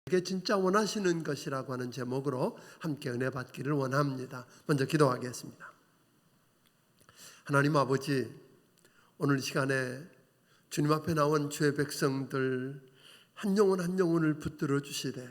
이게 진짜 원하시는 것이라고 하는 제목으로 함께 은혜 받기를 원합니다. 먼저 기도하겠습니다. 하나님 아버지, 오늘 시간에 주님 앞에 나온 주의 백성들 한 영혼 한 영혼을 붙들어 주시되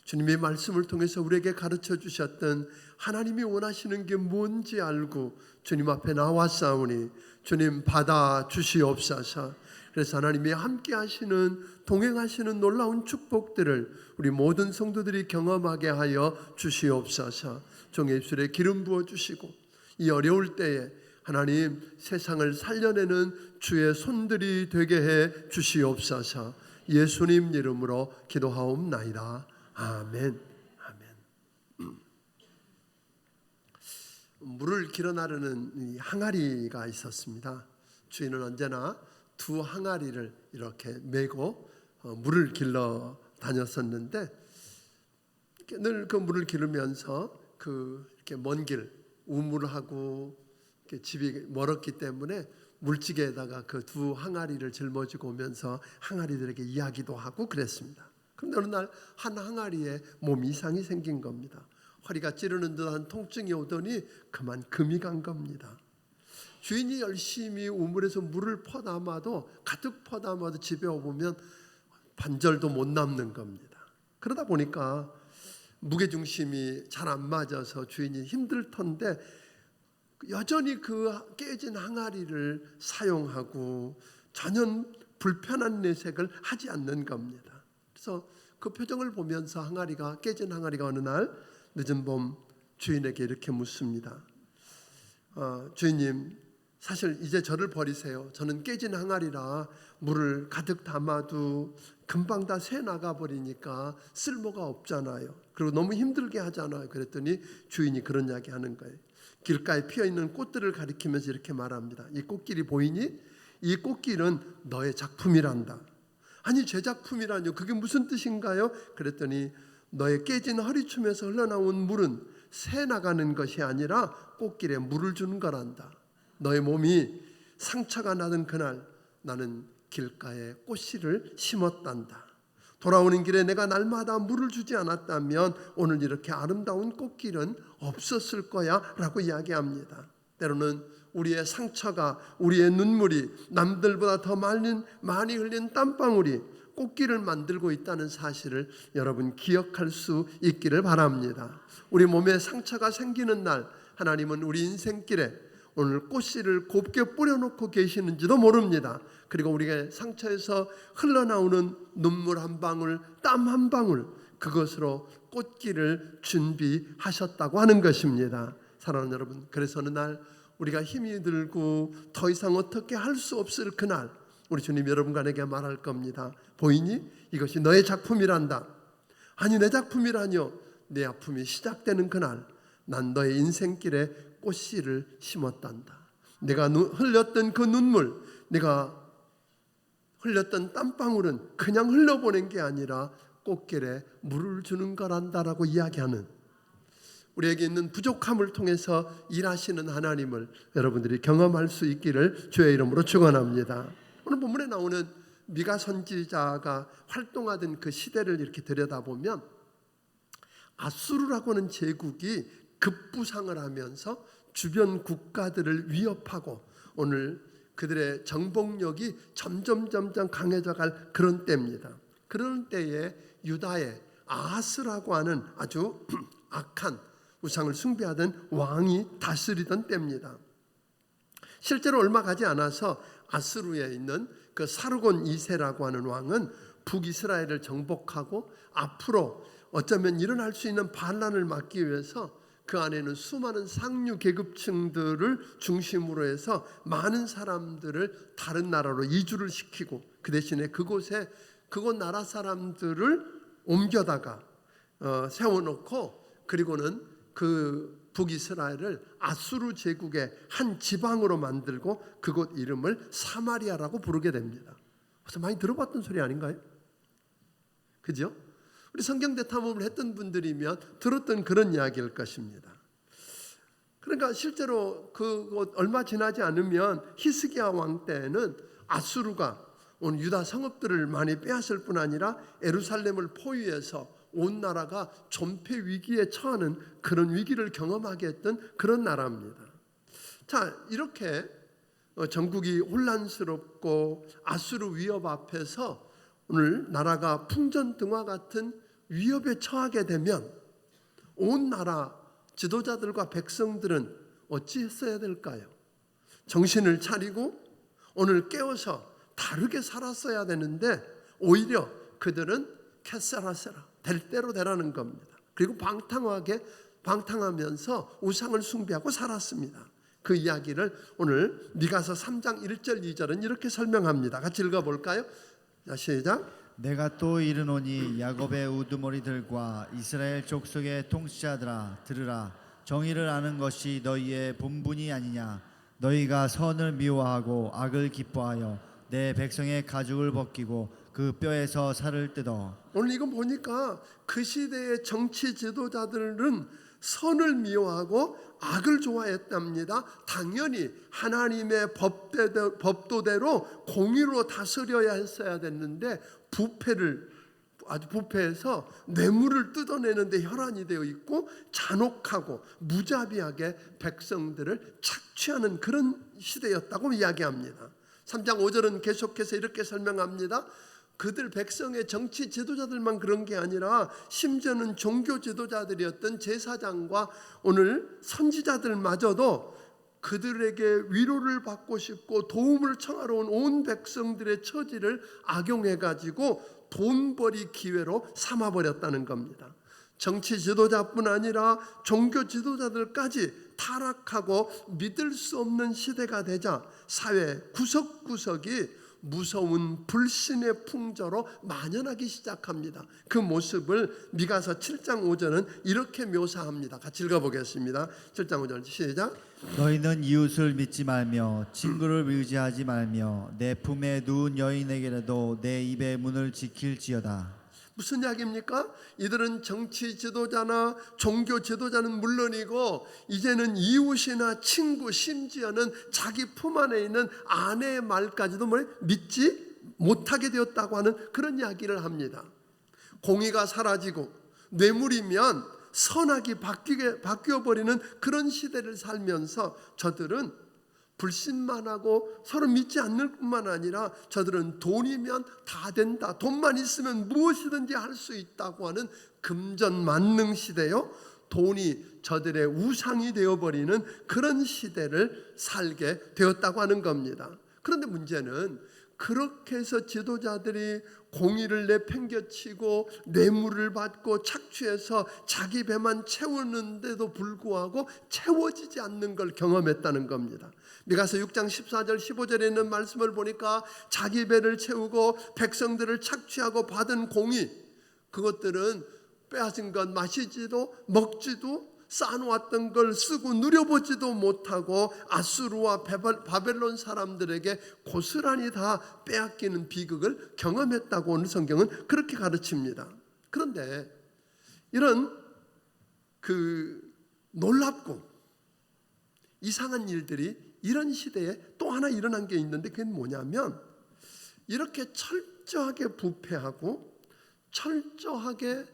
주님의 말씀을 통해서 우리에게 가르쳐 주셨던 하나님이 원하시는 게 뭔지 알고 주님 앞에 나왔사오니 주님 받아 주시옵소서. 그래서 하나님이 함께 하시는, 동행하시는 놀라운 축복들을 우리 모든 성도들이 경험하게 하여 주시옵소서. 종의 입술에 기름 부어 주시고 이 어려울 때에 하나님 세상을 살려내는 주의 손들이 되게 해 주시옵소서. 예수님 이름으로 기도하옵나이다. 아멘. 아멘. 물을 길어 나르는 항아리가 있었습니다. 주인은 언제나 두 항아리를 이렇게 메고 물을 길러 다녔었는데, 늘 그 물을 기르면서 이렇게 먼 길, 우물하고 집이 멀었기 때문에 물지개에다가 그 두 항아리를 짊어지고 오면서 항아리들에게 이야기도 하고 그랬습니다. 그런데 어느 날 한 항아리에 몸 이상이 생긴 겁니다. 허리가 찌르는 듯한 통증이 오더니 그만 금이 간 겁니다. 주인이 열심히 우물에서 물을 퍼담아도, 가득 퍼담아도 집에 오면 반절도 못 남는 겁니다. 그러다 보니까 무게중심이 잘 안 맞아서 주인이 힘들 터인데 여전히 그 깨진 항아리를 사용하고 전혀 불편한 내색을 하지 않는 겁니다. 그래서 그 표정을 보면서 깨진 항아리가 어느 날 늦은 봄 주인에게 이렇게 묻습니다. 주인님, 사실 이제 저를 버리세요. 저는 깨진 항아리라 물을 가득 담아도 금방 다 새 나가버리니까 쓸모가 없잖아요. 그리고 너무 힘들게 하잖아요. 그랬더니 주인이 그런 이야기 하는 거예요. 길가에 피어있는 꽃들을 가리키면서 이렇게 말합니다. 이 꽃길이 보이니? 이 꽃길은 너의 작품이란다. 아니, 제 작품이라뇨? 그게 무슨 뜻인가요? 그랬더니 너의 깨진 허리춤에서 흘러나온 물은 새 나가는 것이 아니라 꽃길에 물을 주는 거란다. 너의 몸이 상처가 나던 그날 나는 길가에 꽃씨를 심었단다. 돌아오는 길에 내가 날마다 물을 주지 않았다면 오늘 이렇게 아름다운 꽃길은 없었을 거야 라고 이야기합니다. 때로는 우리의 상처가, 우리의 눈물이, 남들보다 더 많이 흘린 땀방울이 꽃길을 만들고 있다는 사실을 여러분 기억할 수 있기를 바랍니다. 우리 몸에 상처가 생기는 날 하나님은 우리 인생길에 오늘 꽃씨를 곱게 뿌려놓고 계시는지도 모릅니다. 그리고 우리의 상처에서 흘러나오는 눈물 한 방울, 땀 한 방울, 그것으로 꽃길을 준비하셨다고 하는 것입니다. 사랑하는 여러분, 그래서 어느 날 우리가 힘이 들고 더 이상 어떻게 할 수 없을 그날 우리 주님 여러분에게 말할 겁니다. 보이니? 이것이 너의 작품이란다. 아니, 내 작품이라뇨? 내 아픔이 시작되는 그날 난 너의 인생길에 꽃씨를 심었단다. 내가 흘렸던 그 눈물, 내가 흘렸던 땀방울은 그냥 흘러보낸 게 아니라 꽃길에 물을 주는 거란다라고 이야기하는, 우리에게 있는 부족함을 통해서 일하시는 하나님을 여러분들이 경험할 수 있기를 주의 이름으로 축원합니다. 오늘 본문에 나오는 미가 선지자가 활동하던 그 시대를 이렇게 들여다보면 아수르라고 하는 제국이 급부상을 하면서 주변 국가들을 위협하고 오늘 그들의 정복력이 점점 강해져 갈 그런 때입니다. 그런 때에 유다의 아하스라고 하는 아주 악한 우상을 숭배하던 왕이 다스리던 때입니다. 실제로 얼마 가지 않아서 아수르에 있는 그 사르곤 2세라고 하는 왕은 북이스라엘을 정복하고 앞으로 어쩌면 일어날 수 있는 반란을 막기 위해서 그 안에는 수많은 상류 계급층들을 중심으로 해서 많은 사람들을 다른 나라로 이주를 시키고 그 대신에 그곳 나라 사람들을 옮겨다가 세워놓고 그리고는 그 북이스라엘을 아수르 제국의 한 지방으로 만들고 그곳 이름을 사마리아라고 부르게 됩니다. 그래서 많이 들어봤던 소리 아닌가요? 그죠? 우리 성경 대탐험을 했던 분들이면 들었던 그런 이야기일 것입니다. 그러니까 실제로 그곳 얼마 지나지 않으면 히스기야 왕 때에는 아수르가 오늘 유다 성읍들을 많이 빼앗을 뿐 아니라 예루살렘을 포위해서 온 나라가 존폐 위기에 처하는 그런 위기를 경험하게 했던 그런 나라입니다. 자, 이렇게 전국이 혼란스럽고 아수르 위협 앞에서 오늘 나라가 풍전등화 같은 위협에 처하게 되면 온 나라 지도자들과 백성들은 어찌했어야 될까요? 정신을 차리고 오늘 깨어서 다르게 살았어야 되는데 오히려 그들은 캐사라세라, 될 대로 되라는 겁니다. 그리고 방탕하면서 우상을 숭배하고 살았습니다. 그 이야기를 오늘 미가서 3장 1절 2절은 이렇게 설명합니다. 같이 읽어볼까요? 자, 시작. 내가 또 이르노니 야곱의 우두머리들과 이스라엘 족속의 통치자들아 들으라. 정의를 아는 것이 너희의 본분이 아니냐. 너희가 선을 미워하고 악을 기뻐하여 내 백성의 가죽을 벗기고 그 뼈에서 살을 뜯어. 오늘 이건 보니까 그 시대의 정치 지도자들은 선을 미워하고 악을 좋아했답니다. 당연히 하나님의 법도대로 공의로 다스려야 했어야 됐는데 부패해서 뇌물을 뜯어내는데 혈안이 되어 있고 잔혹하고 무자비하게 백성들을 착취하는 그런 시대였다고 이야기합니다. 3장 5절은 계속해서 이렇게 설명합니다. 그들 백성의 정치 지도자들만 그런 게 아니라 심지어는 종교 지도자들이었던 제사장과 오늘 선지자들마저도 그들에게 위로를 받고 싶고 도움을 청하러 온 온 백성들의 처지를 악용해가지고 돈벌이 기회로 삼아버렸다는 겁니다. 정치 지도자뿐 아니라 종교 지도자들까지 타락하고 믿을 수 없는 시대가 되자 사회 구석구석이 무서운 불신의 풍조로 만연하기 시작합니다. 그 모습을 미가서 7장 5절은 이렇게 묘사합니다. 같이 읽어보겠습니다. 7장 5절 시작. 너희는 이웃을 믿지 말며 친구를 의지하지 말며 내 품에 누운 여인에게라도 내 입의 문을 지킬지어다. 무슨 이야기입니까? 이들은 정치 지도자나 종교 지도자는 물론이고 이제는 이웃이나 친구, 심지어는 자기 품 안에 있는 아내의 말까지도 믿지 못하게 되었다고 하는 그런 이야기를 합니다. 공의가 사라지고 뇌물이면 선악이 바뀌어버리는 그런 시대를 살면서 저들은 불신만 하고 서로 믿지 않는 뿐만 아니라 저들은 돈이면 다 된다, 돈만 있으면 무엇이든지 할 수 있다고 하는 금전만능 시대요, 돈이 저들의 우상이 되어버리는 그런 시대를 살게 되었다고 하는 겁니다. 그런데 문제는 그렇게 해서 지도자들이 공의를 내팽개치고 뇌물을 받고 착취해서 자기 배만 채우는데도 불구하고 채워지지 않는 걸 경험했다는 겁니다. 미가서 6장 14절 15절에 있는 말씀을 보니까 자기 배를 채우고 백성들을 착취하고 받은 공의, 그것들은 빼앗은 것 마시지도 먹지도 쌓아놓았던 걸 쓰고 누려보지도 못하고 아수르와 바벨론 사람들에게 고스란히 다 빼앗기는 비극을 경험했다고 오늘 성경은 그렇게 가르칩니다. 그런데 이런 놀랍고 이상한 일들이 이런 시대에 또 하나 일어난 게 있는데 그게 뭐냐면 이렇게 철저하게 부패하고 철저하게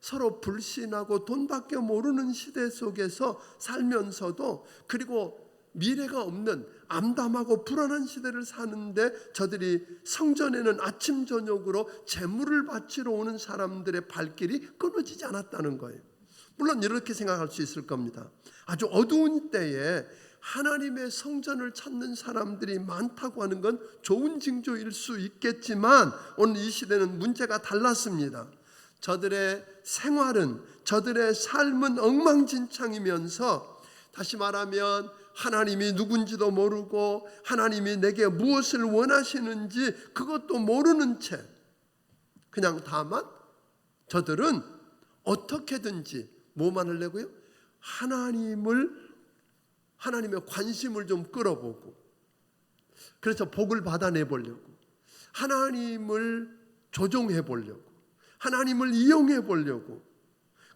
서로 불신하고 돈밖에 모르는 시대 속에서 살면서도 그리고 미래가 없는 암담하고 불안한 시대를 사는데 저들이 성전에는 아침 저녁으로 제물을 바치러 오는 사람들의 발길이 끊어지지 않았다는 거예요. 물론 이렇게 생각할 수 있을 겁니다. 아주 어두운 때에 하나님의 성전을 찾는 사람들이 많다고 하는 건 좋은 징조일 수 있겠지만 오늘 이 시대는 문제가 달랐습니다. 저들의 생활은, 저들의 삶은 엉망진창이면서 다시 말하면 하나님이 누군지도 모르고 하나님이 내게 무엇을 원하시는지 그것도 모르는 채 그냥 다만 저들은 어떻게든지 뭐만 하려고요? 하나님의 관심을 좀 끌어보고, 그래서 복을 받아내 보려고, 하나님을 조종해 보려고, 하나님을 이용해 보려고,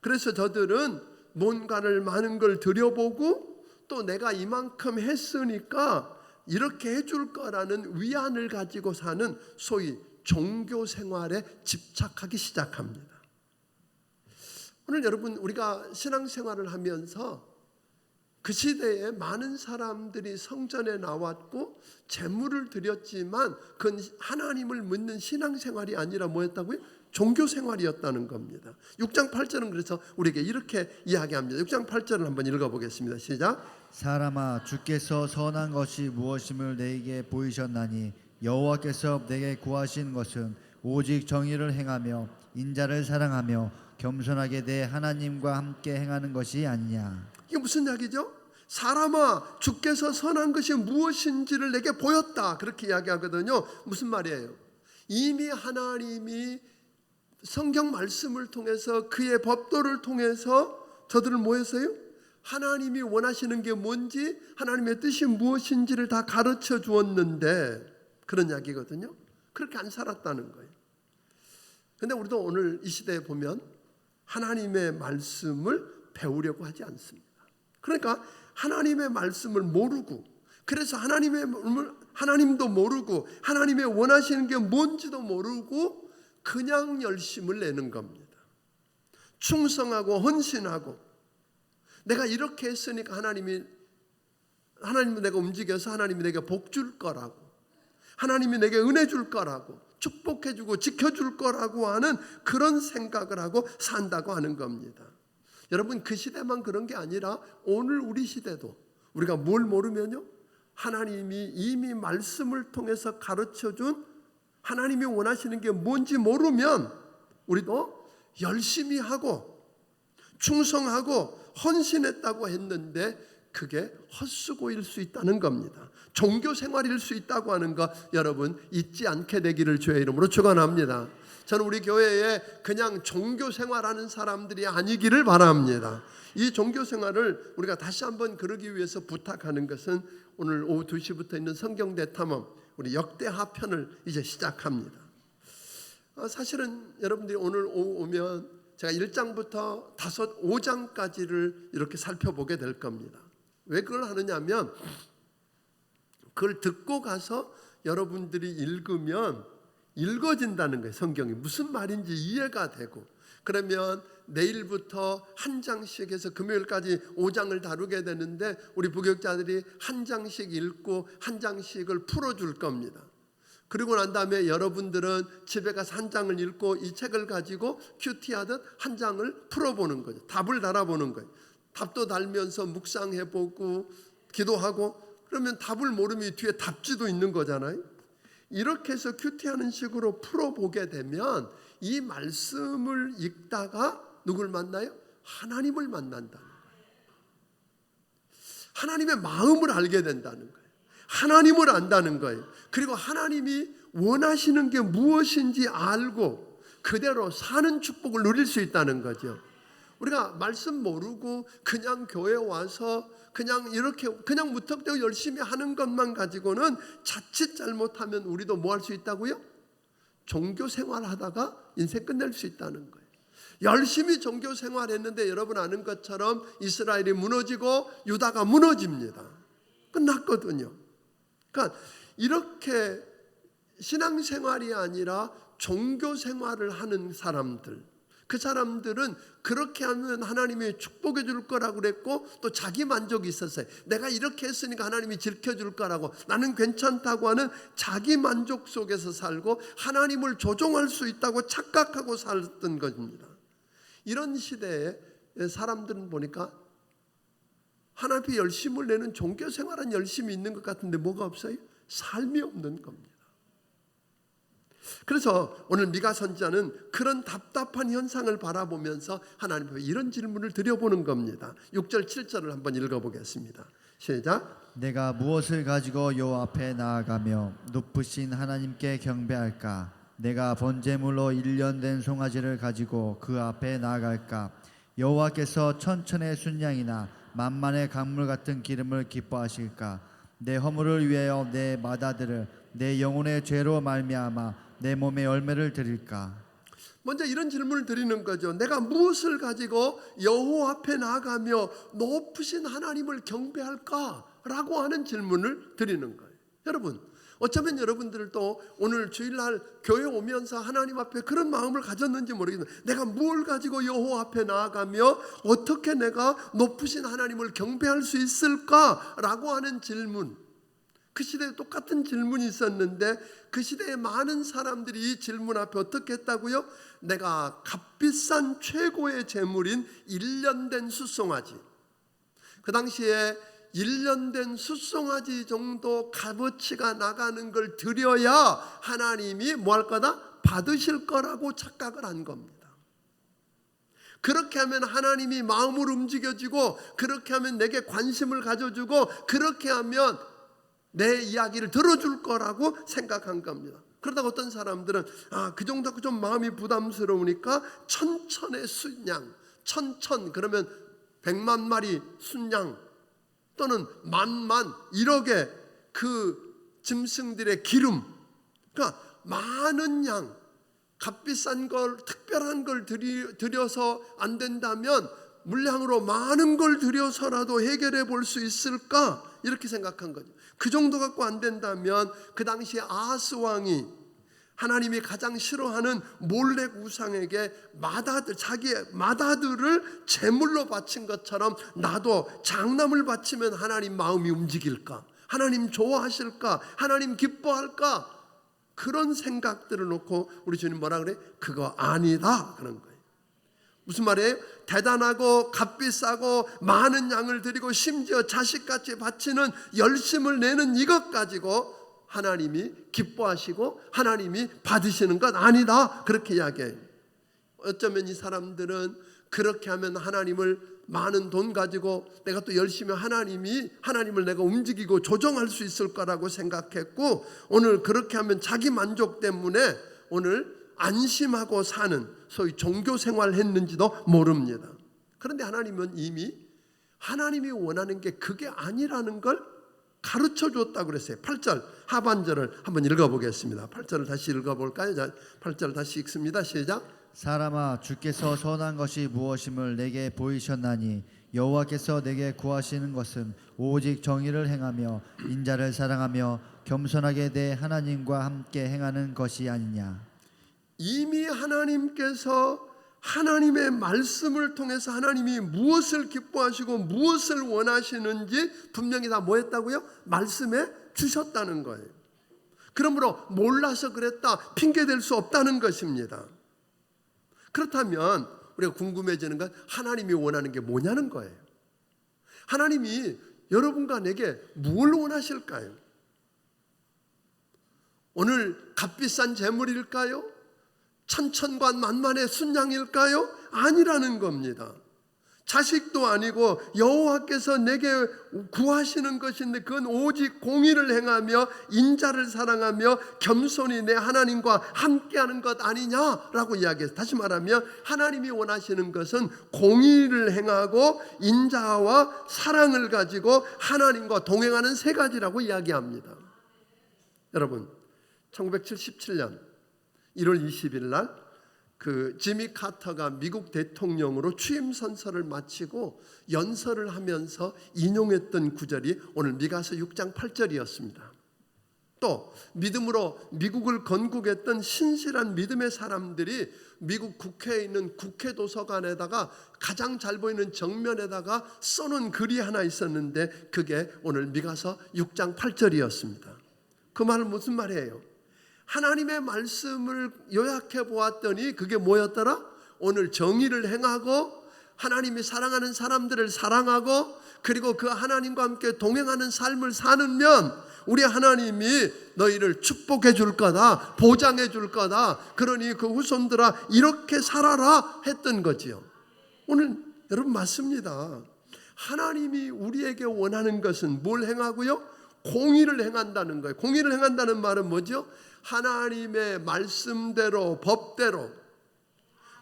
그래서 저들은 뭔가를 많은 걸 들여보고 또 내가 이만큼 했으니까 이렇게 해줄 거라는 위안을 가지고 사는 소위 종교 생활에 집착하기 시작합니다. 오늘 여러분, 우리가 신앙생활을 하면서 그 시대에 많은 사람들이 성전에 나왔고 제물을 드렸지만 그건 하나님을 믿는 신앙생활이 아니라 뭐였다고요? 종교생활이었다는 겁니다. 6장 8절은 그래서 우리에게 이렇게 이야기합니다. 6장 8절을 한번 읽어보겠습니다. 시작. 사람아, 주께서 선한 것이 무엇임을 내게 보이셨나니 여호와께서 내게 구하신 것은 오직 정의를 행하며 인자를 사랑하며 겸손하게 내 하나님과 함께 행하는 것이 아니냐. 이게 무슨 이야기죠? 사람아, 주께서 선한 것이 무엇인지를 내게 보였다, 그렇게 이야기하거든요. 무슨 말이에요? 이미 하나님이 성경 말씀을 통해서 그의 법도를 통해서 저들을 뭐 했어요? 하나님이 원하시는 게 뭔지, 하나님의 뜻이 무엇인지를 다 가르쳐 주었는데, 그런 이야기거든요. 그렇게 안 살았다는 거예요. 그런데 우리도 오늘 이 시대에 보면 하나님의 말씀을 배우려고 하지 않습니다. 그러니까 하나님의 말씀을 모르고, 그래서 하나님도 모르고 하나님의 원하시는 게 뭔지도 모르고 그냥 열심을 내는 겁니다. 충성하고 헌신하고, 내가 이렇게 했으니까 하나님은 내가 움직여서 하나님이 내게 복 줄 거라고, 하나님이 내게 은혜 줄 거라고, 축복해 주고 지켜줄 거라고 하는 그런 생각을 하고 산다고 하는 겁니다. 여러분, 그 시대만 그런 게 아니라 오늘 우리 시대도 우리가 뭘 모르면요, 하나님이 이미 말씀을 통해서 가르쳐준 하나님이 원하시는 게 뭔지 모르면 우리도 열심히 하고 충성하고 헌신했다고 했는데 그게 헛수고일 수 있다는 겁니다. 종교 생활일 수 있다고 하는 거 여러분 잊지 않게 되기를 주의 이름으로 축원합니다. 저는 우리 교회에 그냥 종교 생활하는 사람들이 아니기를 바랍니다. 이 종교 생활을 우리가 다시 한번 그러기 위해서 부탁하는 것은 오늘 오후 2시부터 있는 성경 대탐험, 우리 역대하 편을 이제 시작합니다. 사실은 여러분들이 오늘 오후 오면 제가 1장부터 5장까지를 이렇게 살펴보게 될 겁니다. 왜 그걸 하느냐 하면 그걸 듣고 가서 여러분들이 읽으면 읽어진다는 거예요. 성경이 무슨 말인지 이해가 되고, 그러면 내일부터 한 장씩 해서 금요일까지 5장을 다루게 되는데 우리 부교육자들이 한 장씩 읽고 한 장씩을 풀어줄 겁니다. 그리고 난 다음에 여러분들은 집에 가서 한 장을 읽고 이 책을 가지고 큐티하듯 한 장을 풀어보는 거죠. 답을 달아보는 거예요. 답도 달면서 묵상해보고 기도하고, 그러면 답을 모르면 뒤에 답지도 있는 거잖아요. 이렇게 해서 큐티하는 식으로 풀어보게 되면 이 말씀을 읽다가 누굴 만나요? 하나님을 만난다는 거예요. 하나님의 마음을 알게 된다는 거예요. 하나님을 안다는 거예요. 그리고 하나님이 원하시는 게 무엇인지 알고 그대로 사는 축복을 누릴 수 있다는 거죠. 우리가 말씀 모르고 그냥 교회 와서 그냥 이렇게 그냥 무턱대고 열심히 하는 것만 가지고는 자칫 잘못하면 우리도 뭐 할 수 있다고요? 종교 생활하다가 인생 끝낼 수 있다는 거예요. 열심히 종교 생활했는데 여러분 아는 것처럼 이스라엘이 무너지고 유다가 무너집니다. 끝났거든요. 그러니까 이렇게 신앙생활이 아니라 종교 생활을 하는 사람들, 그 사람들은 그렇게 하면 하나님이 축복해 줄 거라고 그랬고 또 자기 만족이 있었어요. 내가 이렇게 했으니까 하나님이 지켜줄 거라고, 나는 괜찮다고 하는 자기 만족 속에서 살고 하나님을 조종할 수 있다고 착각하고 살던 것입니다. 이런 시대에 사람들은 보니까 하나님 앞에 열심을 내는 종교 생활은 열심히 있는 것 같은데 뭐가 없어요? 삶이 없는 겁니다. 그래서 오늘 미가 선지자는 그런 답답한 현상을 바라보면서 하나님 앞에 이런 질문을 드려보는 겁니다. 6절 7절을 한번 읽어보겠습니다. 시작. 내가 무엇을 가지고 여호와 앞에 나아가며 높으신 하나님께 경배할까? 내가 번제물로 1년 된 송아지를 가지고 그 앞에 나아갈까? 여호와께서 천천의 순양이나 만만의 강물 같은 기름을 기뻐하실까? 내 허물을 위하여 내 맏아들을 내 영혼의 죄로 말미암아 내 몸의 열매를 드릴까? 먼저 이런 질문을 드리는 거죠. 내가 무엇을 가지고 여호와 앞에 나아가며 높으신 하나님을 경배할까? 라고 하는 질문을 드리는 거예요. 여러분, 어쩌면 여러분들도 오늘 주일날 교회 오면서 하나님 앞에 그런 마음을 가졌는지 모르겠는데, 내가 뭘 가지고 여호와 앞에 나아가며 어떻게 내가 높으신 하나님을 경배할 수 있을까라고 하는 질문, 그 시대에 똑같은 질문이 있었는데 그 시대에 많은 사람들이 이 질문 앞에 어떻게 했다고요? 내가 값비싼 최고의 재물인 1년 된 숫송아지, 그 당시에 1년 된 숫송아지 정도 값어치가 나가는 걸 드려야 하나님이 뭐 할 거다? 받으실 거라고 착각을 한 겁니다. 그렇게 하면 하나님이 마음을 움직여주고, 그렇게 하면 내게 관심을 가져주고, 그렇게 하면 내 이야기를 들어줄 거라고 생각한 겁니다. 그러다가 어떤 사람들은 그 정도 좀 마음이 부담스러우니까 천천의 순양, 천천 그러면 100만 마리 순양 또는 만만 1억의 그 짐승들의 기름, 그러니까 많은 양, 값비싼 걸, 특별한 걸 들여서 안 된다면 물량으로 많은 걸 들여서라도 해결해 볼 수 있을까? 이렇게 생각한 거죠. 그 정도 갖고 안 된다면 그 당시에 아하스 왕이 하나님이 가장 싫어하는 몰렉 우상에게 마다들, 자기의 마다들을 제물로 바친 것처럼 나도 장남을 바치면 하나님 마음이 움직일까? 하나님 좋아하실까? 하나님 기뻐할까? 그런 생각들을 놓고 우리 주님 뭐라 그래? 그거 아니다 그런 거예요. 무슨 말이에요? 대단하고 값비싸고 많은 양을 드리고 심지어 자식같이 바치는 열심을 내는 이것 가지고 하나님이 기뻐하시고 하나님이 받으시는 것 아니다 그렇게 이야기해요. 어쩌면 이 사람들은 그렇게 하면 하나님을 많은 돈 가지고 내가 또 열심히 하나님을 내가 움직이고 조정할 수 있을 거라고 생각했고, 오늘 그렇게 하면 자기 만족 때문에 오늘 안심하고 사는 소위 종교 생활을 했는지도 모릅니다. 그런데 하나님은 이미 하나님이 원하는 게 그게 아니라는 걸 가르쳐 줬다고 그랬어요. 8절 하반절을 한번 읽어보겠습니다. 8절을 다시 읽어볼까요? 자, 8절 다시 읽습니다. 시작. 사람아, 주께서 선한 것이 무엇임을 내게 보이셨나니 여호와께서 내게 구하시는 것은 오직 정의를 행하며 인자를 사랑하며 겸손하게 내 하나님과 함께 행하는 것이 아니냐. 이미 하나님께서 하나님의 말씀을 통해서 하나님이 무엇을 기뻐하시고 무엇을 원하시는지 분명히 다 뭐 했다고요? 말씀해 주셨다는 거예요. 그러므로 몰라서 그랬다 핑계댈 수 없다는 것입니다. 그렇다면 우리가 궁금해지는 건 하나님이 원하는 게 뭐냐는 거예요. 하나님이 여러분과 내게 뭘 원하실까요? 오늘 값비싼 재물일까요? 천천과 만만의 순양일까요? 아니라는 겁니다. 자식도 아니고 여호와께서 내게 구하시는 것인데 그건 오직 공의를 행하며 인자를 사랑하며 겸손히 내 하나님과 함께하는 것 아니냐라고 이야기해서, 다시 말하면 하나님이 원하시는 것은 공의를 행하고 인자와 사랑을 가지고 하나님과 동행하는 세 가지라고 이야기합니다. 여러분, 1977년 1월 20일 날 그 지미 카터가 미국 대통령으로 취임 선서를 마치고 연설을 하면서 인용했던 구절이 오늘 미가서 6장 8절이었습니다. 또 믿음으로 미국을 건국했던 신실한 믿음의 사람들이 미국 국회에 있는 국회 도서관에다가 가장 잘 보이는 정면에다가 써놓은 글이 하나 있었는데 그게 오늘 미가서 6장 8절이었습니다. 그 말은 무슨 말이에요? 하나님의 말씀을 요약해 보았더니 그게 뭐였더라? 오늘 정의를 행하고 하나님이 사랑하는 사람들을 사랑하고 그리고 그 하나님과 함께 동행하는 삶을 사는면 우리 하나님이 너희를 축복해 줄 거다, 보장해 줄 거다. 그러니 그 후손들아 이렇게 살아라 했던 거지요. 오늘 여러분 맞습니다. 하나님이 우리에게 원하는 것은 뭘 행하고요? 공의를 행한다는 거예요. 공의를 행한다는 말은 뭐죠? 하나님의 말씀대로 법대로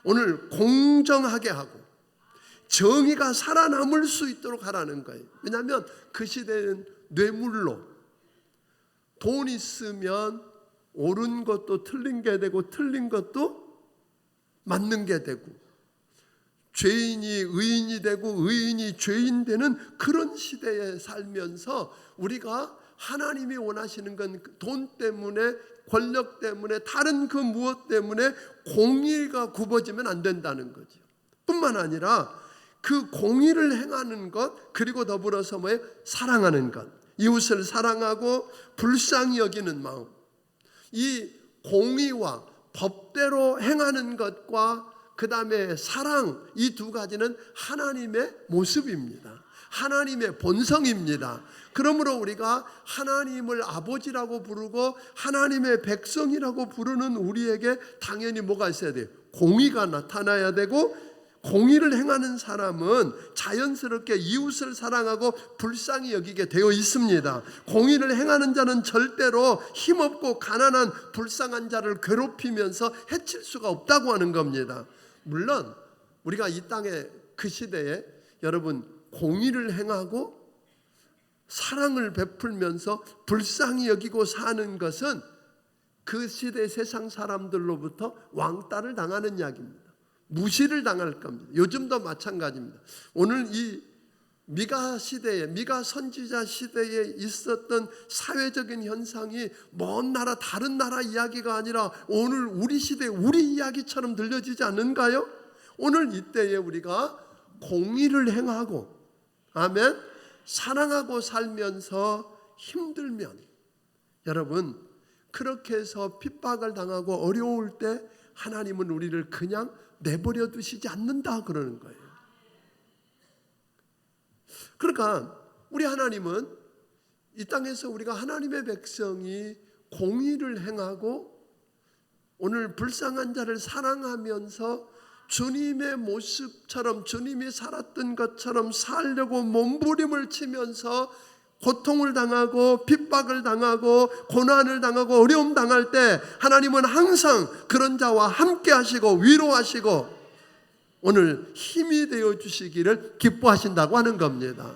오늘 공정하게 하고 정의가 살아남을 수 있도록 하라는 거예요. 왜냐하면 그 시대는 뇌물로 돈 있으면 옳은 것도 틀린 게 되고 틀린 것도 맞는 게 되고 죄인이 의인이 되고 의인이 죄인 되는 그런 시대에 살면서 우리가 하나님이 원하시는 건 돈 때문에, 권력 때문에, 다른 그 무엇 때문에 공의가 굽어지면 안 된다는 거죠. 뿐만 아니라 그 공의를 행하는 것, 그리고 더불어서 뭐예요? 사랑하는 것, 이웃을 사랑하고 불쌍히 여기는 마음. 이 공의와 법대로 행하는 것과 그 다음에 사랑, 이 두 가지는 하나님의 모습입니다. 하나님의 본성입니다. 그러므로 우리가 하나님을 아버지라고 부르고 하나님의 백성이라고 부르는 우리에게 당연히 뭐가 있어야 돼요? 공의가 나타나야 되고, 공의를 행하는 사람은 자연스럽게 이웃을 사랑하고 불쌍히 여기게 되어 있습니다. 공의를 행하는 자는 절대로 힘없고 가난한 불쌍한 자를 괴롭히면서 해칠 수가 없다고 하는 겁니다. 물론 우리가 이 땅의 그 시대에 여러분 공의를 행하고 사랑을 베풀면서 불쌍히 여기고 사는 것은 그 시대 세상 사람들로부터 왕따를 당하는 이야기입니다. 무시를 당할 겁니다. 요즘도 마찬가지입니다. 오늘 이 미가 시대에, 미가 선지자 시대에 있었던 사회적인 현상이 먼 나라 다른 나라 이야기가 아니라 오늘 우리 시대 우리 이야기처럼 들려지지 않는가요? 오늘 이때에 우리가 공의를 행하고, 아멘, 사랑하고 살면서 힘들면, 여러분 그렇게 해서 핍박을 당하고 어려울 때 하나님은 우리를 그냥 내버려 두시지 않는다 그러는 거예요. 그러니까 우리 하나님은 이 땅에서 우리가 하나님의 백성이 공의를 행하고 오늘 불쌍한 자를 사랑하면서 주님의 모습처럼, 주님이 살았던 것처럼 살려고 몸부림을 치면서 고통을 당하고 핍박을 당하고 고난을 당하고 어려움 당할 때 하나님은 항상 그런 자와 함께 하시고 위로하시고 오늘 힘이 되어 주시기를 기뻐하신다고 하는 겁니다.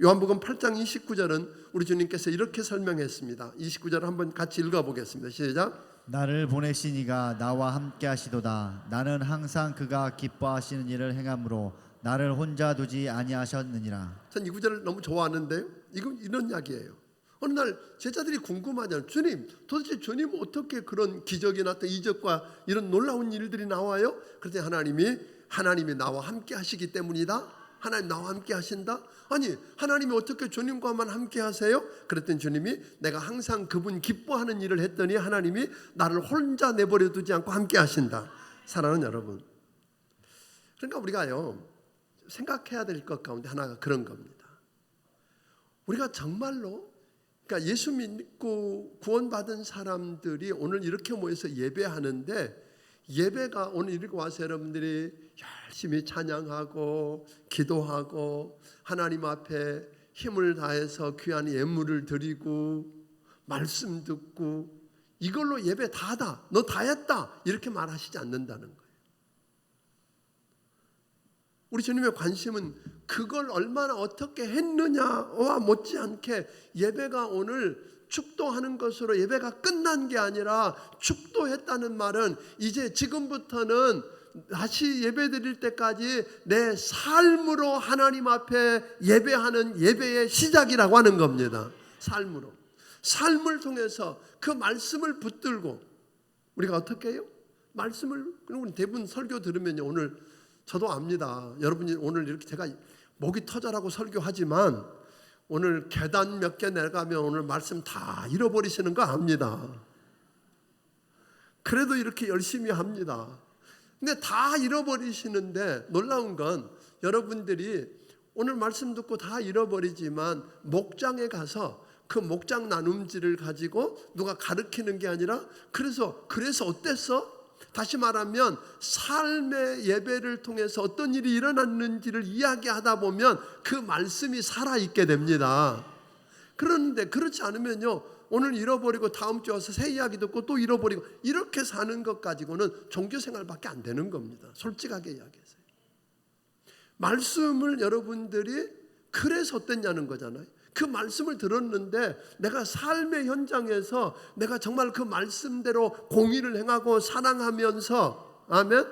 요한복음 8장 29절은 우리 주님께서 이렇게 설명했습니다. 29절 한번 같이 읽어보겠습니다. 시작. 나를 보내신 이가 나와 함께 하시도다. 나는 항상 그가 기뻐하시는 일을 행함으로 나를 혼자 두지 아니하셨느니라. 전 이 구절을 너무 좋아하는데요. 이건 이런 이야기예요. 어느 날 제자들이 궁금하잖아요. 주님, 도대체 주님 어떻게 그런 기적이나 또 이적과 이런 놀라운 일들이 나와요? 그랬더니 하나님이 나와 함께 하시기 때문이다. 하나님 나와 함께 하신다. 아니, 하나님이 어떻게 주님과만 함께 하세요? 그랬더니 주님이 내가 항상 그분 기뻐하는 일을 했더니 하나님이 나를 혼자 내버려 두지 않고 함께 하신다. 사랑하는 여러분, 그러니까 우리가요 생각해야 될 것 가운데 하나가 그런 겁니다. 우리가 정말로, 그러니까 예수 믿고 구원받은 사람들이 오늘 이렇게 모여서 예배하는데, 예배가 오늘 이렇게 와서 여러분들이 열심히 찬양하고 기도하고 하나님 앞에 힘을 다해서 귀한 예물을 드리고 말씀 듣고 이걸로 예배 다하다, 너 다 했다 이렇게 말하시지 않는다는 거예요. 우리 주님의 관심은 그걸 얼마나 어떻게 했느냐와 못지않게 예배가 오늘 축도하는 것으로 예배가 끝난 게 아니라, 축도했다는 말은 이제 지금부터는 다시 예배 드릴 때까지 내 삶으로 하나님 앞에 예배하는 예배의 시작이라고 하는 겁니다. 삶으로, 삶을 통해서 그 말씀을 붙들고 우리가 어떻게 해요? 말씀을, 대부분 설교 들으면요, 오늘 저도 압니다. 여러분이 오늘 이렇게 제가 목이 터져라고 설교하지만 오늘 계단 몇 개 내려가면 오늘 말씀 다 잃어버리시는 거 압니다. 그래도 이렇게 열심히 합니다. 근데 다 잃어버리시는데 놀라운 건 여러분들이 오늘 말씀 듣고 다 잃어버리지만 목장에 가서 그 목장 나눔지를 가지고 누가 가르치는 게 아니라 그래서 어땠어? 다시 말하면 삶의 예배를 통해서 어떤 일이 일어났는지를 이야기하다 보면 그 말씀이 살아있게 됩니다. 그런데 그렇지 않으면요, 오늘 잃어버리고 다음 주에 와서 새 이야기 듣고 또 잃어버리고 이렇게 사는 것 가지고는 종교생활밖에 안 되는 겁니다. 솔직하게 이야기해서요. 말씀을 여러분들이 그래서 어땠냐는 거잖아요. 그 말씀을 들었는데 내가 삶의 현장에서 내가 정말 그 말씀대로 공의를 행하고 사랑하면서, 아멘,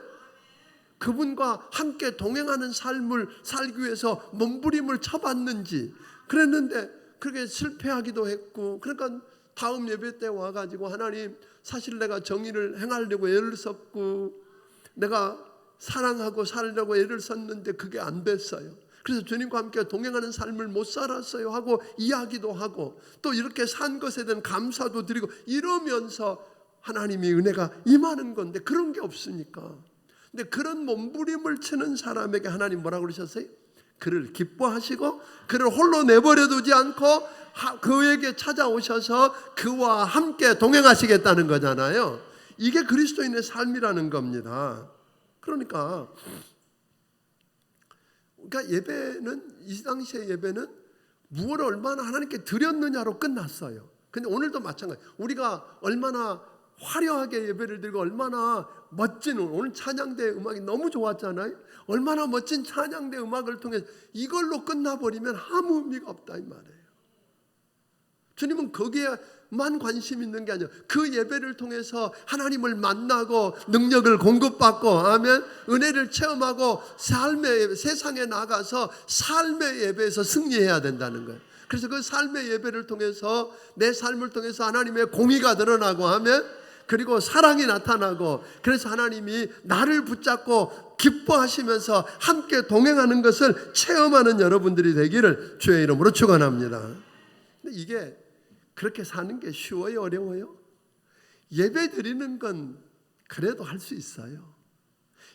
그분과 함께 동행하는 삶을 살기 위해서 몸부림을 쳐봤는지, 그랬는데 그렇게 실패하기도 했고, 그러니까 다음 예배 때 와가지고 하나님 사실 내가 정의를 행하려고 애를 썼고 내가 사랑하고 살려고 애를 썼는데 그게 안 됐어요. 그래서 주님과 함께 동행하는 삶을 못 살았어요 하고 이야기도 하고 또 이렇게 산 것에 대한 감사도 드리고 이러면서 하나님이 은혜가 임하는 건데 그런 게 없으니까. 근데 그런 몸부림을 치는 사람에게 하나님 뭐라고 그러셨어요? 그를 기뻐하시고 그를 홀로 내버려 두지 않고 그에게 찾아오셔서 그와 함께 동행하시겠다는 거잖아요. 이게 그리스도인의 삶이라는 겁니다. 그러니까 예배는, 이 당시의 예배는 무엇을 얼마나 하나님께 드렸느냐로 끝났어요. 근데 오늘도 마찬가지. 우리가 얼마나 화려하게 예배를 드리고 얼마나 멋진, 오늘 찬양대 음악이 너무 좋았잖아요. 얼마나 멋진 찬양대 음악을 통해 이걸로 끝나버리면 아무 의미가 없다 이 말이에요. 주님은 거기에만 관심 있는 게 아니라 그 예배를 통해서 하나님을 만나고 능력을 공급받고 아멘, 은혜를 체험하고 삶의 세상에 나가서 삶의 예배에서 승리해야 된다는 거예요. 그래서 그 삶의 예배를 통해서 내 삶을 통해서 하나님의 공의가 드러나고 하면 그리고 사랑이 나타나고 그래서 하나님이 나를 붙잡고 기뻐하시면서 함께 동행하는 것을 체험하는 여러분들이 되기를 주의 이름으로 축원합니다. 근데 이게 그렇게 사는 게 쉬워요, 어려워요? 예배 드리는 건 그래도 할 수 있어요.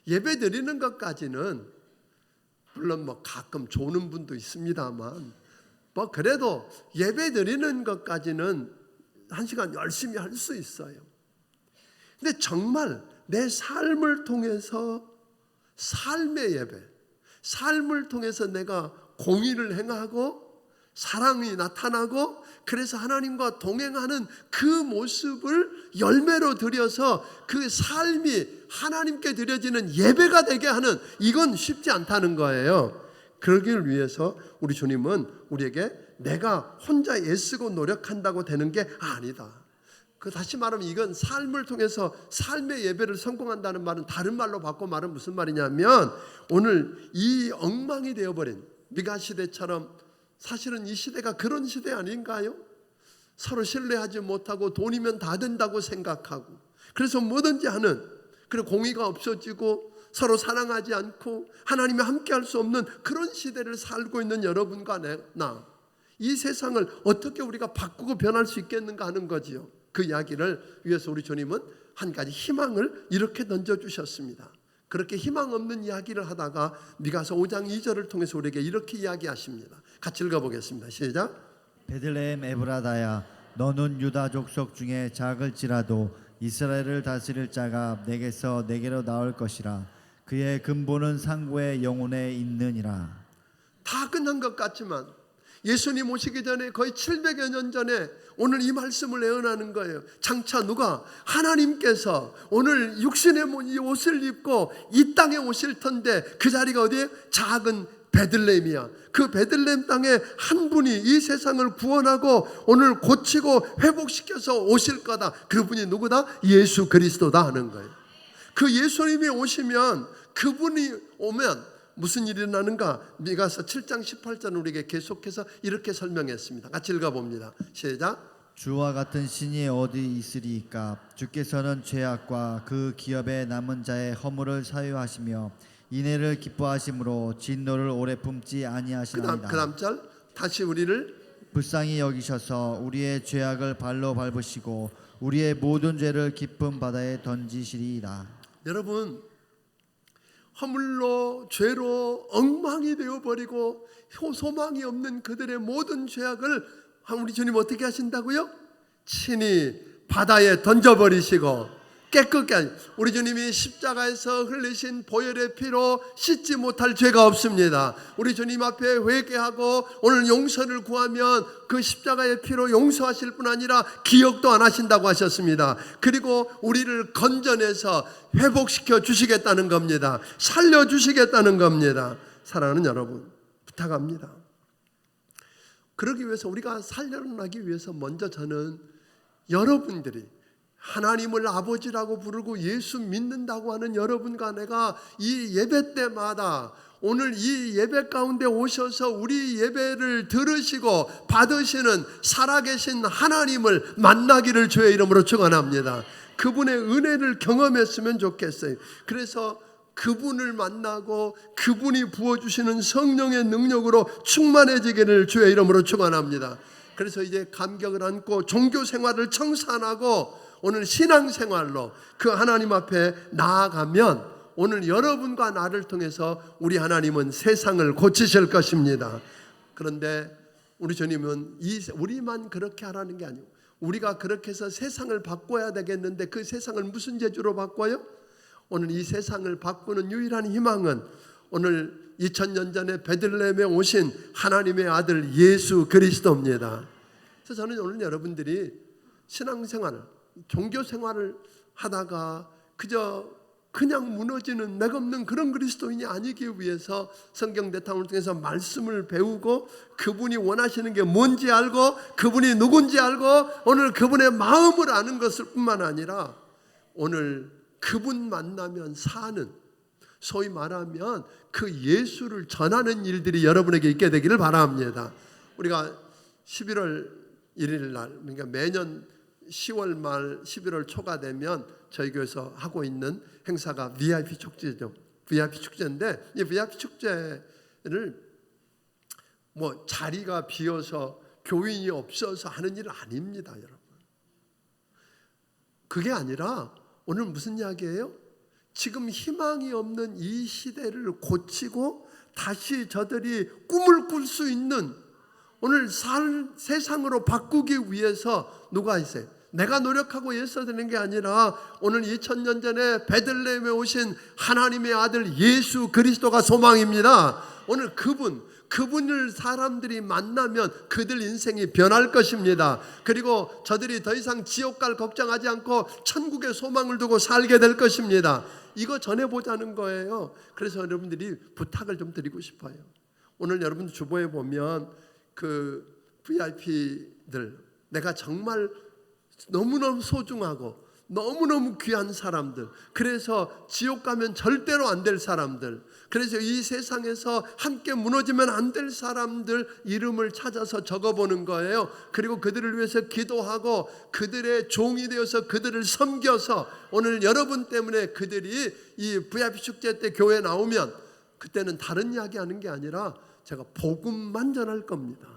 예배 드리는 것까지는 물론 뭐 가끔 조는 분도 있습니다만 뭐 그래도 예배 드리는 것까지는 한 시간 열심히 할 수 있어요. 근데 정말 내 삶을 통해서 삶의 예배, 삶을 통해서 내가 공의를 행하고 사랑이 나타나고 그래서 하나님과 동행하는 그 모습을 열매로 드려서 그 삶이 하나님께 드려지는 예배가 되게 하는, 이건 쉽지 않다는 거예요. 그러기를 위해서 우리 주님은 우리에게 내가 혼자 애쓰고 노력한다고 되는 게 아니다. 다시 말하면 이건 삶을 통해서 삶의 예배를 성공한다는 말은 다른 말로 바꿔 말은 무슨 말이냐면 오늘 이 엉망이 되어버린 미가 시대처럼 사실은 이 시대가 그런 시대 아닌가요? 서로 신뢰하지 못하고 돈이면 다 된다고 생각하고 그래서 뭐든지 하는, 그리고 공의가 없어지고 서로 사랑하지 않고 하나님이 함께할 수 없는 그런 시대를 살고 있는 여러분과 나, 이 세상을 어떻게 우리가 바꾸고 변할 수 있겠는가 하는 거지요. 그 이야기를 위해서 우리 주님은 한 가지 희망을 이렇게 던져주셨습니다. 그렇게 희망 없는 이야기를 하다가 미가서 5장 2절을 통해서 우리에게 이렇게 이야기하십니다. 같이 읽어보겠습니다. 시작. 베들레헴 에브라다야, 너는 유다 족속 중에 작을지라도 이스라엘을 다스릴 자가 내게서 내게로 나올 것이라. 그의 근본은 상고의 영혼에 있느니라. 다 끝난 것 같지만 예수님 오시기 전에 거의 700여 년 전에 오늘 이 말씀을 예언하는 거예요. 장차 누가? 하나님께서 오늘 육신의 옷을 입고 이 땅에 오실 텐데 그 자리가 어디에? 작은 베들레헴이야. 그 베들레헴 땅에 한 분이 이 세상을 구원하고 오늘 고치고 회복시켜서 오실 거다. 그분이 누구다? 예수 그리스도다 하는 거예요. 그 예수님이 오시면, 그분이 오면 무슨 일이 일어나는가? 미가서 7장 18절 우리에게 계속해서 이렇게 설명했습니다. 같이 읽어봅니다. 시작. 주와 같은 신이 어디 있으리이까? 주께서는 죄악과 그 기업에 남은 자의 허물을 사유하시며 인애를 기뻐하심으로 진노를 오래 품지 아니하시나이다. 그 다음 절 다시 우리를 불쌍히 여기셔서 우리의 죄악을 발로 밟으시고 우리의 모든 죄를 깊은 바다에 던지시리이다. 여러분, 허물로 죄로 엉망이 되어버리고 소망이 없는 그들의 모든 죄악을 우리 주님 어떻게 하신다고요? 친히 바다에 던져버리시고 깨끗게, 우리 주님이 십자가에서 흘리신 보혈의 피로 씻지 못할 죄가 없습니다. 우리 주님 앞에 회개하고 오늘 용서를 구하면 그 십자가의 피로 용서하실 뿐 아니라 기억도 안 하신다고 하셨습니다. 그리고 우리를 건져내서 회복시켜 주시겠다는 겁니다. 살려주시겠다는 겁니다. 사랑하는 여러분, 부탁합니다. 그러기 위해서, 우리가 살려나기 위해서 먼저 저는 여러분들이 하나님을 아버지라고 부르고 예수 믿는다고 하는 여러분과 내가 이 예배 때마다 오늘 이 예배 가운데 오셔서 우리 예배를 들으시고 받으시는 살아계신 하나님을 만나기를 주의 이름으로 축원합니다. 그분의 은혜를 경험했으면 좋겠어요. 그래서 그분을 만나고 그분이 부어주시는 성령의 능력으로 충만해지기를 주의 이름으로 축원합니다. 그래서 이제 감격을 안고 종교 생활을 청산하고 오늘 신앙생활로 그 하나님 앞에 나아가면 오늘 여러분과 나를 통해서 우리 하나님은 세상을 고치실 것입니다. 그런데 우리 주님은 우리만 그렇게 하라는 게 아니고 우리가 그렇게 해서 세상을 바꿔야 되겠는데 그 세상을 무슨 재주로 바꿔요? 오늘 이 세상을 바꾸는 유일한 희망은 오늘 2000년 전에 베들레헴에 오신 하나님의 아들 예수 그리스도입니다. 그래서 저는 오늘 여러분들이 신앙생활, 종교생활을 하다가 그냥 무너지는 맥없는 그런 그리스도인이 아니기 위해서 성경 대탕을 통해서 말씀을 배우고 그분이 원하시는 게 뭔지 알고 그분이 누군지 알고 오늘 그분의 마음을 아는 것을 뿐만 아니라 오늘 그분 만나면 사는, 소위 말하면 그 예수를 전하는 일들이 여러분에게 있게 되기를 바랍니다. 우리가 11월 1일 날, 그러니까 매년 10월 말 11월 초가 되면 저희 교회에서 하고 있는 행사가 VIP 축제죠. VIP 축제인데 이 VIP 축제를 뭐 자리가 비어서 교인이 없어서 하는 일은 아닙니다, 여러분. 그게 아니라 오늘 무슨 이야기예요? 지금 희망이 없는 이 시대를 고치고 다시 저들이 꿈을 꿀 수 있는 오늘 세상으로 바꾸기 위해서 누가 있어요? 내가 노력하고 애써 되는 게 아니라 오늘 2000년 전에 베들레헴에 오신 하나님의 아들 예수 그리스도가 소망입니다. 오늘 그분을 사람들이 만나면 그들 인생이 변할 것입니다. 그리고 저들이 더 이상 지옥 갈 걱정하지 않고 천국의 소망을 두고 살게 될 것입니다. 이거 전해보자는 거예요. 그래서 여러분들이 부탁을 좀 드리고 싶어요. 오늘 여러분 주보에 보면 그 VIP들, 내가 정말 너무너무 소중하고 너무너무 귀한 사람들, 그래서 지옥 가면 절대로 안 될 사람들, 그래서 이 세상에서 함께 무너지면 안 될 사람들 이름을 찾아서 적어보는 거예요. 그리고 그들을 위해서 기도하고 그들의 종이 되어서 그들을 섬겨서 오늘 여러분 때문에 그들이 이 VIP 축제 때 교회에 나오면 그때는 다른 이야기 하는 게 아니라 제가 복음만 전할 겁니다.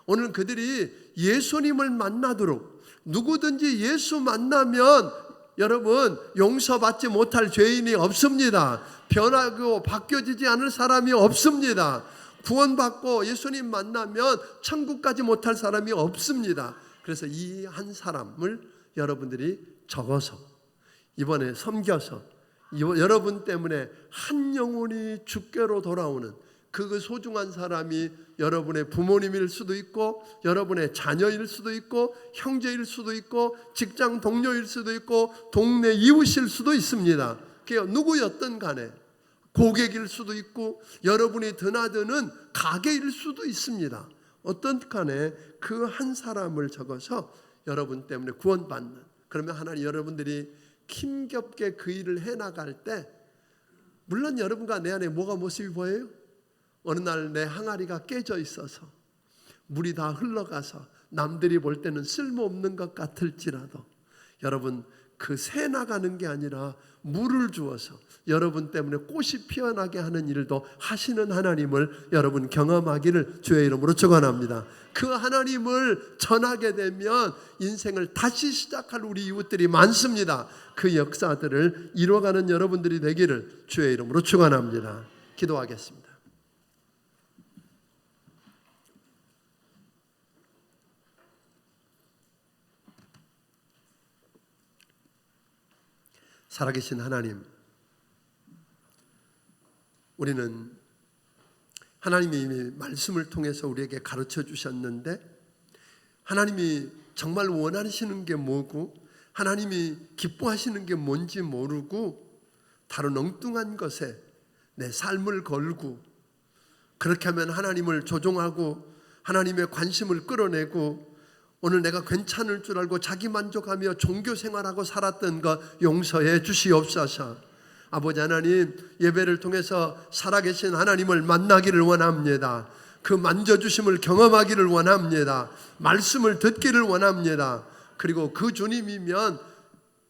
오늘 그들이 예수님을 만나도록, 누구든지 예수 만나면 여러분 용서받지 못할 죄인이 없습니다. 변하고 바뀌어지지 않을 사람이 없습니다. 구원받고 예수님 만나면 천국까지 못할 사람이 없습니다. 그래서 이 한 사람을 여러분들이 적어서 이번에 섬겨서 여러분 때문에 한 영혼이 주께로 돌아오는 그 소중한 사람이 여러분의 부모님일 수도 있고 여러분의 자녀일 수도 있고 형제일 수도 있고 직장 동료일 수도 있고 동네 이웃일 수도 있습니다. 그게 누구였든 간에 고객일 수도 있고 여러분이 드나드는 가게일 수도 있습니다. 어떤 간에 그 한 사람을 적어서 여러분 때문에 구원받는, 그러면 하나님 여러분들이 힘겹게 그 일을 해나갈 때 물론 여러분과 내 안에 뭐가 모습이 보여요? 어느 날 내 항아리가 깨져 있어서 물이 다 흘러가서 남들이 볼 때는 쓸모없는 것 같을지라도 여러분 그 새 나가는 게 아니라 물을 주어서 여러분 때문에 꽃이 피어나게 하는 일도 하시는 하나님을 여러분 경험하기를 주의 이름으로 축원합니다. 그 하나님을 전하게 되면 인생을 다시 시작할 우리 이웃들이 많습니다. 그 역사들을 이뤄가는 여러분들이 되기를 주의 이름으로 축원합니다. 기도하겠습니다. 살아계신 하나님, 우리는 하나님이 이미 말씀을 통해서 우리에게 가르쳐 주셨는데 하나님이 정말 원하시는 게 뭐고 하나님이 기뻐하시는 게 뭔지 모르고 다른 엉뚱한 것에 내 삶을 걸고 그렇게 하면 하나님을 조종하고 하나님의 관심을 끌어내고 오늘 내가 괜찮을 줄 알고 자기 만족하며 종교 생활하고 살았던 것 용서해 주시옵소서. 아버지 하나님, 예배를 통해서 살아계신 하나님을 만나기를 원합니다. 그 만져주심을 경험하기를 원합니다. 말씀을 듣기를 원합니다. 그리고 그 주님이면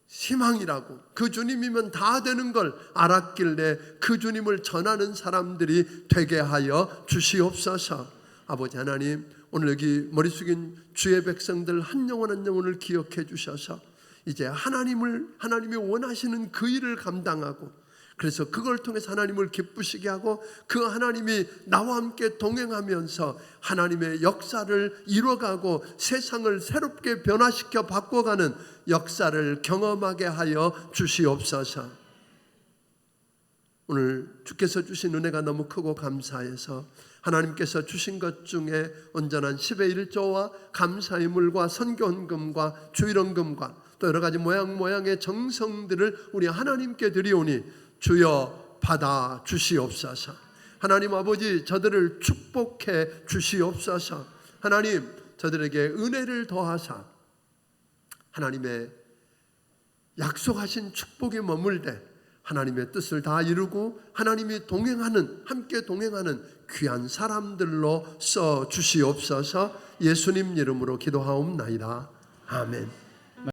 희망이라고, 그 주님이면 다 되는 걸 알았길래 그 주님을 전하는 사람들이 되게 하여 주시옵소서. 아버지 하나님, 오늘 여기 머리 숙인 주의 백성들 한 영혼 한 영혼을 기억해 주셔서 이제 하나님이 원하시는 그 일을 감당하고, 그래서 그걸 통해서 하나님을 기쁘시게 하고 그 하나님이 나와 함께 동행하면서 하나님의 역사를 이뤄가고 세상을 새롭게 변화시켜 바꿔가는 역사를 경험하게 하여 주시옵소서. 오늘 주께서 주신 은혜가 너무 크고 감사해서 하나님께서 주신 것 중에 온전한 10의 1조와 감사의 물과 선교헌금과 주일헌금과 또 여러 가지 모양의 정성들을 우리 하나님께 드리오니 주여 받아 주시옵소서. 하나님 아버지, 저들을 축복해 주시옵소서. 하나님, 저들에게 은혜를 더하사 하나님의 약속하신 축복에 머물되 하나님의 뜻을 다 이루고 하나님이 함께 동행하는 귀한 사람들로 써 주시옵소서. 예수님 이름으로 기도하옵나이다. 아멘.